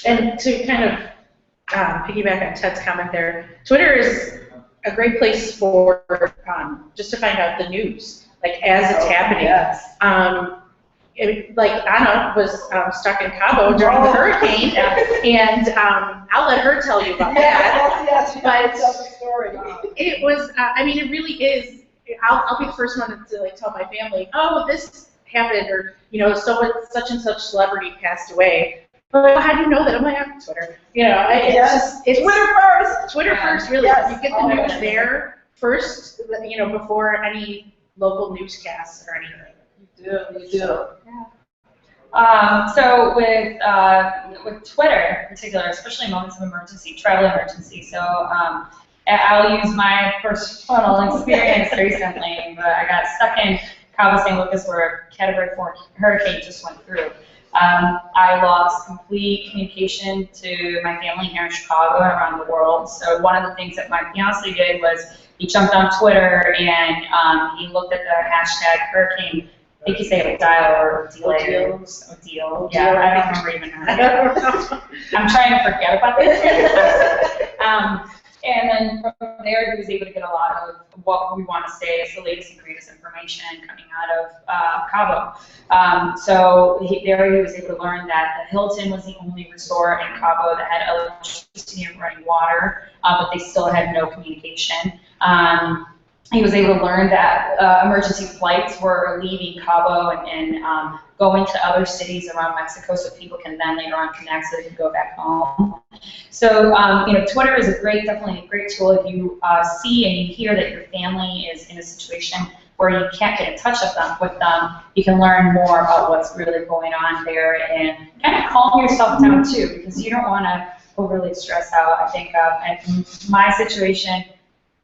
And to kind of piggyback on Ted's comment there, Twitter is a great place for just to find out the news, like as it's happening. Yes. Like Anna was stuck in Cabo during the hurricane, and I'll let her tell you about that. Yes, but tell the story. It was, I mean, it really is. I'll be the first one to like tell my family, oh, this happened, or so such and such celebrity passed away. But how do you know that? I'm like, I'm on Twitter. It's Twitter first. Twitter first, really. Yes. You get the news there first, before any local newscasts or anything. You do. Yeah. So with Twitter in particular, especially in moments of emergency, travel emergency. So I'll use my personal experience recently. But I got stuck in Cabo San Lucas where a Category 4 hurricane just went through. I lost complete communication to my family here in Chicago and around the world. So one of the things that my fiance did was he jumped on Twitter and he looked at the hashtag hurricane. I think you say it dial or delay. Deal. Yeah, I don't remember even that. I'm trying to forget about this. And then from there, he was able to get a lot of what we want to say is the latest and greatest information coming out of Cabo. So he was able to learn that the Hilton was the only resort in Cabo that had electricity and running water, but they still had no communication. He was able to learn that emergency flights were leaving Cabo and going to other cities around Mexico so people can then later on connect so they can go back home. So, Twitter is definitely a great tool if you see and you hear that your family is in a situation where you can't get in touch with them, you can learn more about what's really going on there and kind of calm yourself down too, because you don't want to overly stress out. I think in my situation,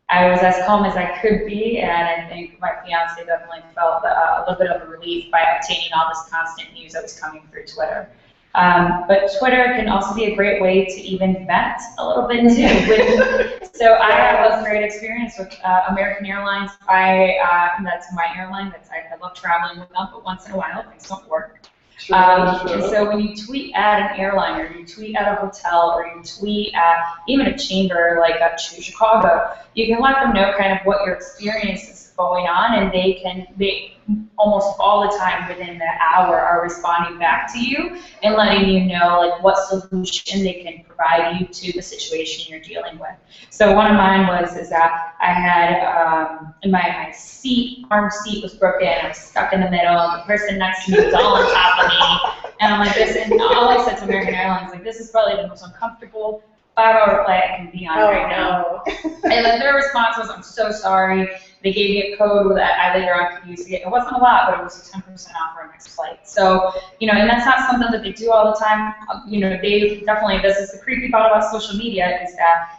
I was as calm as I could be, and I think my fiance definitely felt a little bit of a relief by obtaining all this constant news that was coming through Twitter. But Twitter can also be a great way to even vent a little bit too. So I have a great experience with American Airlines. That's my airline. I love traveling with them, but once in a while things don't work. And so when you tweet at an airline, or you tweet at a hotel, or you tweet at even a chamber like at Chicago, you can let them know kind of what your experience is going on, and they almost all the time within the hour are responding back to you and letting you know like what solution they can provide you to the situation you're dealing with. So one of mine is that I had my arm seat was broken. I was stuck in the middle. The person next to me was all on top of me, and I'm like this. And all I said to American Airlines like, this is probably the most uncomfortable 5-hour flight I can be on right now. And then their response was, I'm so sorry. They gave me a code that I later on could use to get, it wasn't a lot, but it was 10% off our next flight. So, and that's not something that they do all the time. They definitely, this is the creepy part about social media, is that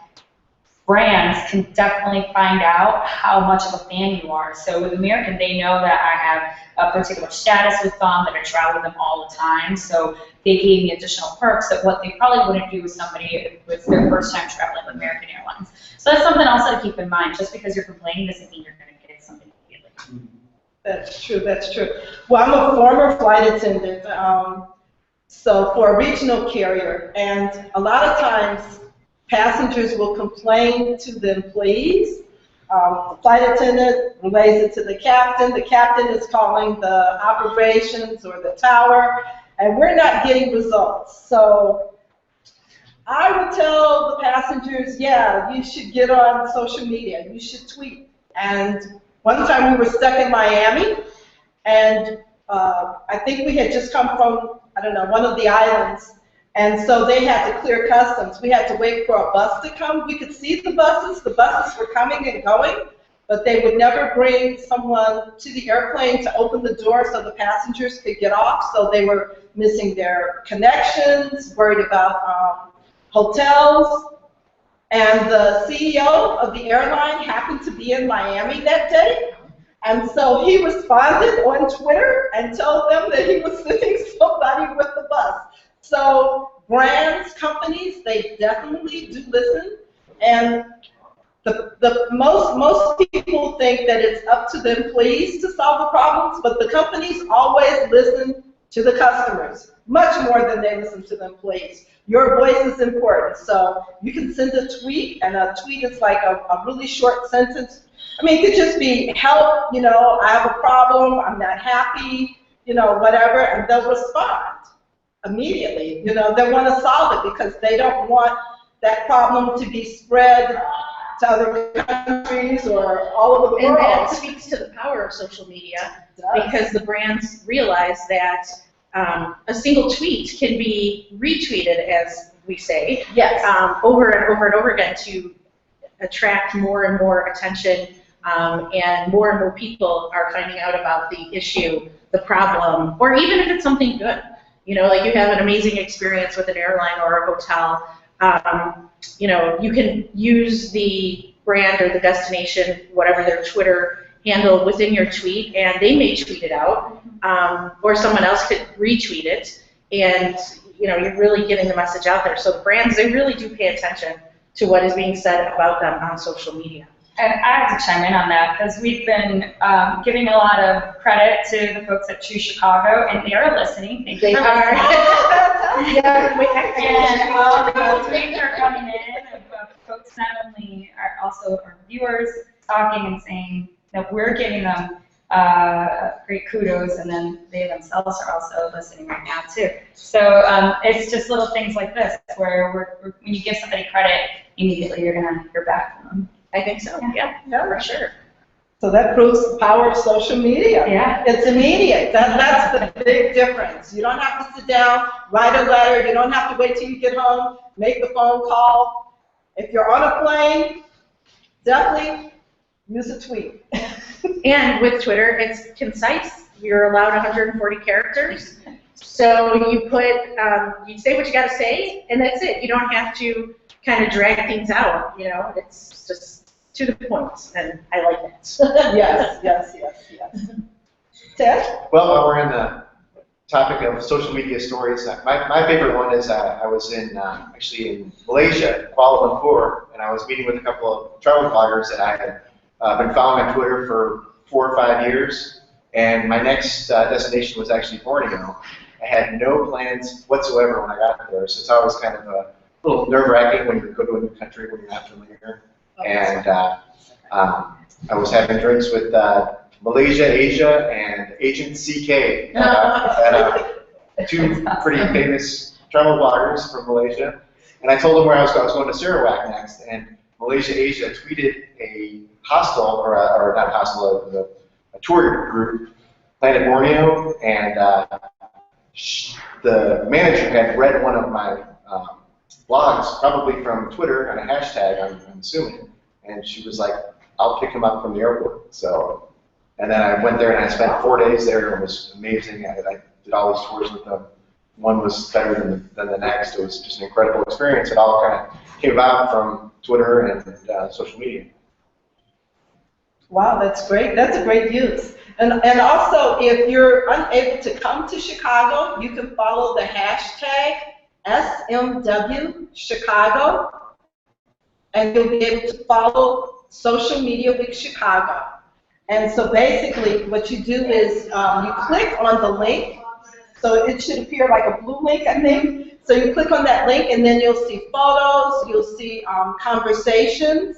brands can definitely find out how much of a fan you are. So with American, they know that I have a particular status with them, that I travel with them all the time. So they gave me additional perks that what they probably wouldn't do with somebody if it was their first time traveling with American Airlines. So that's something also to keep in mind. Just because you're complaining doesn't mean you're going to get something immediately. That's true. That's true. Well, I'm a former flight attendant, so for a regional carrier, and a lot of times passengers will complain to the employees. The flight attendant relays it to the captain. The captain is calling the operations or the tower, and we're not getting results. So I would tell the passengers, yeah, you should get on social media. You should tweet. And one time we were stuck in Miami, and I think we had just come from, I don't know, one of the islands. And so they had to clear customs. We had to wait for a bus to come. We could see the buses. The buses were coming and going, but they would never bring someone to the airplane to open the door so the passengers could get off. So they were missing their connections, worried about hotels. And the CEO of the airline happened to be in Miami that day. And so he responded on Twitter and told them that he was sending somebody with the bus. So brands, companies, they definitely do listen, and most people think that it's up to the employees to solve the problems, but the companies always listen to the customers. much more than they listen to the employees. Your voice is important, so you can send a tweet, and a tweet is like a really short sentence. I mean, it could just be, help, you know, I have a problem, I'm not happy, you know, whatever, and they'll respond immediately. You know, they want to solve it because they don't want that problem to be spread to other countries or all over the world. And that speaks to the power of social media, because the brands realize that a single tweet can be retweeted, as we say, yes, over and over and over again to attract more and more attention, and more people are finding out about the issue, the problem, or even if it's something good. You know, like you have an amazing experience with an airline or a hotel, you know, you can use the brand or the destination, whatever their Twitter handle, within your tweet, and they may tweet it out, or someone else could retweet it, and you know, you're really getting the message out there. So the brands, they really do pay attention to what is being said about them on social media. And I have to chime in on that because we've been giving a lot of credit to the folks at Choose Chicago, and they are listening. Thank you for listening. And all the names are coming in of folks not only are also our viewers talking and saying that we're giving them great kudos, and then they themselves are also listening right now too. So it's just little things like this where when you give somebody credit, immediately you're gonna hear back from them. I think so. Yeah, for sure. So that proves the power of social media. Yeah. It's immediate. That's the big difference. You don't have to sit down, write a letter. You don't have to wait till you get home, make the phone call. If you're on a plane, definitely use a tweet. And with Twitter, it's concise. You're allowed 140 characters. So you put, you say what you got to say, and that's it. You don't have to kind of drag things out. You know, it's just to the point, and I like that. Yes. Ted? Well, while we're in the topic of social media stories, my favorite one is I was in actually in Malaysia, Kuala Lumpur, and I was meeting with a couple of travel bloggers that I had been following on Twitter for 4 or 5 years, and my next destination was actually Borneo. I had no plans whatsoever when I got there, so it's always kind of a little nerve-wracking when you go to a new country when you're not familiar. And I was having drinks with Malaysia, Asia, and Agent CK, two pretty famous travel bloggers from Malaysia. And I told them where I was going. I was going to Sarawak next, and Malaysia, Asia tweeted a hostel, or not hostel, a tour group, Planet Borneo, and the manager had read one of my blogs, probably from Twitter, on a hashtag, I'm assuming, and she was like, I'll pick him up from the airport. So, and then I went there and I spent 4 days there, and it was amazing. I did all these tours with them. One was better than the next. It was just an incredible experience. It all kind of came about from Twitter and social media. Wow, that's great. That's a great use. And also, if you're unable to come to Chicago, you can follow the hashtag SMW Chicago, and you'll be able to follow Social Media Week Chicago. And so basically what you do is you click on the link. So it should appear like a blue link, I think. So you click on that link, and then you'll see photos, you'll see conversations,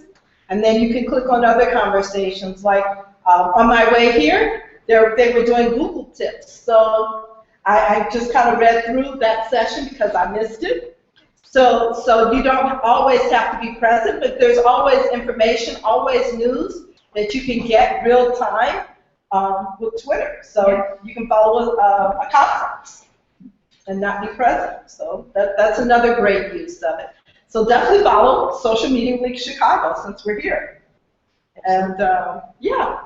and then you can click on other conversations. Like on my way here, they were doing Google tips. So I just kind of read through that session because I missed it. So you don't always have to be present, but there's always information, always news that you can get real time with Twitter. So you can follow a conference and not be present. So that's another great use of it. So definitely follow Social Media Week Chicago since we're here. And yeah.